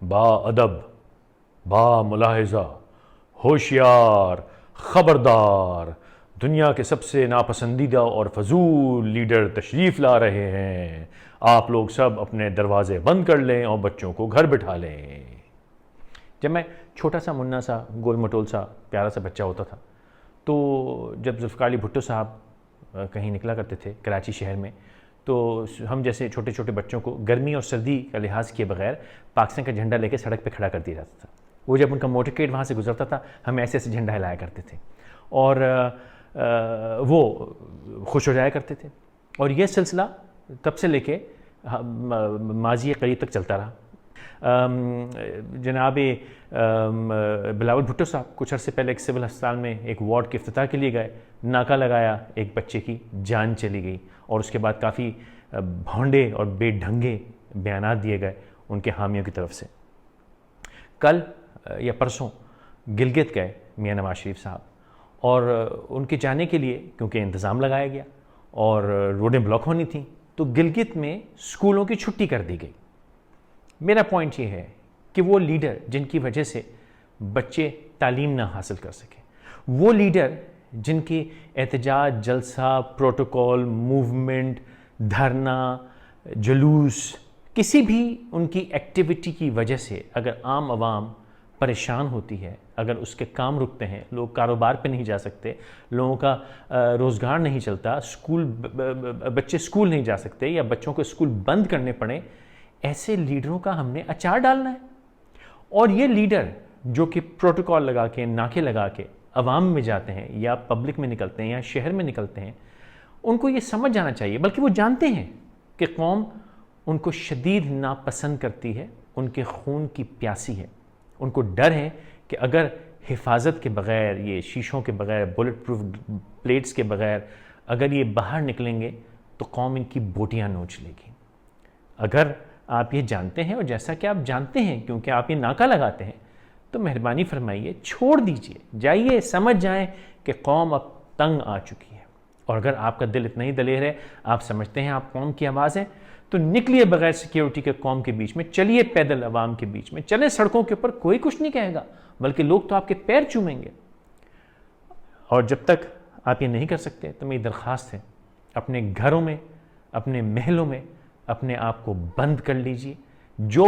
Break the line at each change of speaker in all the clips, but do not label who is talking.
با ادب، با ملاحظہ، ہوشیار، خبردار، دنیا کے سب سے ناپسندیدہ اور فضول لیڈر تشریف لا رہے ہیں، آپ لوگ سب اپنے دروازے بند کر لیں اور بچوں کو گھر بٹھا لیں۔ جب میں چھوٹا سا منا سا گول مٹول سا پیارا سا بچہ ہوتا تھا تو جب ذوالفقار علی بھٹو صاحب کہیں نکلا کرتے تھے کراچی شہر میں، تو ہم جیسے چھوٹے چھوٹے بچوں کو گرمی اور سردی کا لحاظ کیے بغیر پاکستان کا جھنڈا لے کے سڑک پہ کھڑا کر دیا جاتا تھا۔ وہ جب ان کا موٹرکیٹ وہاں سے گزرتا تھا ہم ایسے ایسے جھنڈا ہلایا کرتے تھے اور وہ خوش ہو جایا کرتے تھے، اور یہ سلسلہ تب سے لے کے ماضی قریب تک چلتا رہا۔ جناب بلاول بھٹو صاحب کچھ عرصے پہلے ایک سول ہسپتال میں ایک وارڈ کے افتتاح کے لیے گئے، ناکہ لگایا، ایک بچے کی جان چلی گئی، اور اس کے بعد کافی بھونڈے اور بے ڈھنگے بیانات دیے گئے ان کے حامیوں کی طرف سے۔ کل یا پرسوں گلگت گئے میاں نواز شریف صاحب، اور ان کے جانے کے لیے کیونکہ انتظام لگایا گیا اور روڈیں بلاک ہونی تھیں تو گلگت میں اسکولوں کی چھٹی کر دی گئی۔ میرا پوائنٹ یہ ہے کہ وہ لیڈر جن کی وجہ سے بچے تعلیم نہ حاصل کر سکے، وہ لیڈر جن کی احتجاج، جلسہ، پروٹوکول، موومنٹ، دھرنا، جلوس، کسی بھی ان کی ایکٹیویٹی کی وجہ سے اگر عام عوام پریشان ہوتی ہے، اگر اس کے کام رکتے ہیں، لوگ کاروبار پہ نہیں جا سکتے، لوگوں کا روزگار نہیں چلتا، بچے اسکول نہیں جا سکتے یا بچوں کو اسکول بند کرنے پڑیں، ایسے لیڈروں کا ہم نے اچار ڈالنا ہے۔ اور یہ لیڈر جو کہ پروٹوکول لگا کے، ناکے لگا کے عوام میں جاتے ہیں یا پبلک میں نکلتے ہیں یا شہر میں نکلتے ہیں، ان کو یہ سمجھ جانا چاہیے، بلکہ وہ جانتے ہیں کہ قوم ان کو شدید ناپسند کرتی ہے، ان کے خون کی پیاسی ہے، ان کو ڈر ہے کہ اگر حفاظت کے بغیر، یہ شیشوں کے بغیر، بلٹ پروف پلیٹس کے بغیر اگر یہ باہر نکلیں گے تو قوم ان کی بوٹیاں نوچ لے گی۔ اگر آپ یہ جانتے ہیں، اور جیسا کہ آپ جانتے ہیں کیونکہ آپ یہ ناکہ لگاتے ہیں، تو مہربانی فرمائیے چھوڑ دیجئے، جائیے، سمجھ جائیں کہ قوم اب تنگ آ چکی ہے۔ اور اگر آپ کا دل اتنا ہی دلیر ہے، آپ سمجھتے ہیں آپ قوم کی آواز ہیں، تو نکلیے بغیر سیکیورٹی کے قوم کے بیچ میں، چلیے پیدل عوام کے بیچ میں، چلیں سڑکوں کے اوپر، کوئی کچھ نہیں کہے گا، بلکہ لوگ تو آپ کے پیر چومیں گے۔ اور جب تک آپ یہ نہیں کر سکتے تو میری درخواست ہے، اپنے گھروں میں، اپنے محلوں میں اپنے آپ کو بند کر لیجئے، جو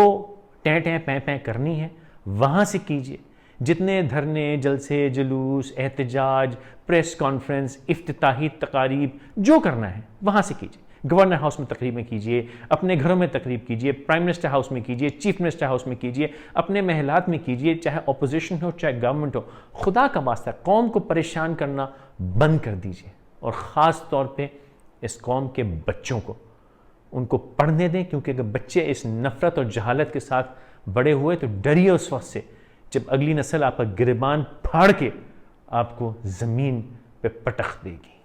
ٹیں ٹیں پیں پیں کرنی ہے وہاں سے کیجئے، جتنے دھرنے، جلسے، جلوس، احتجاج، پریس کانفرنس، افتتاحی تقاریب جو کرنا ہے وہاں سے کیجئے۔ گورنر ہاؤس میں تقریبیں کیجئے، اپنے گھروں میں تقریب کیجئے، پرائم منسٹر ہاؤس میں کیجئے، چیف منسٹر ہاؤس میں کیجئے، اپنے محلات میں کیجئے، چاہے اپوزیشن ہو چاہے گورنمنٹ ہو۔ خدا کا واسطہ قوم کو پریشان کرنا بند کر دیجئے، اور خاص طور پہ اس قوم کے بچوں کو ان کو پڑھنے دیں، کیونکہ اگر بچے اس نفرت اور جہالت کے ساتھ بڑے ہوئے تو ڈریے اس وقت سے جب اگلی نسل آپ کا گریبان پھاڑ کے آپ کو زمین پہ پٹخ دے گی۔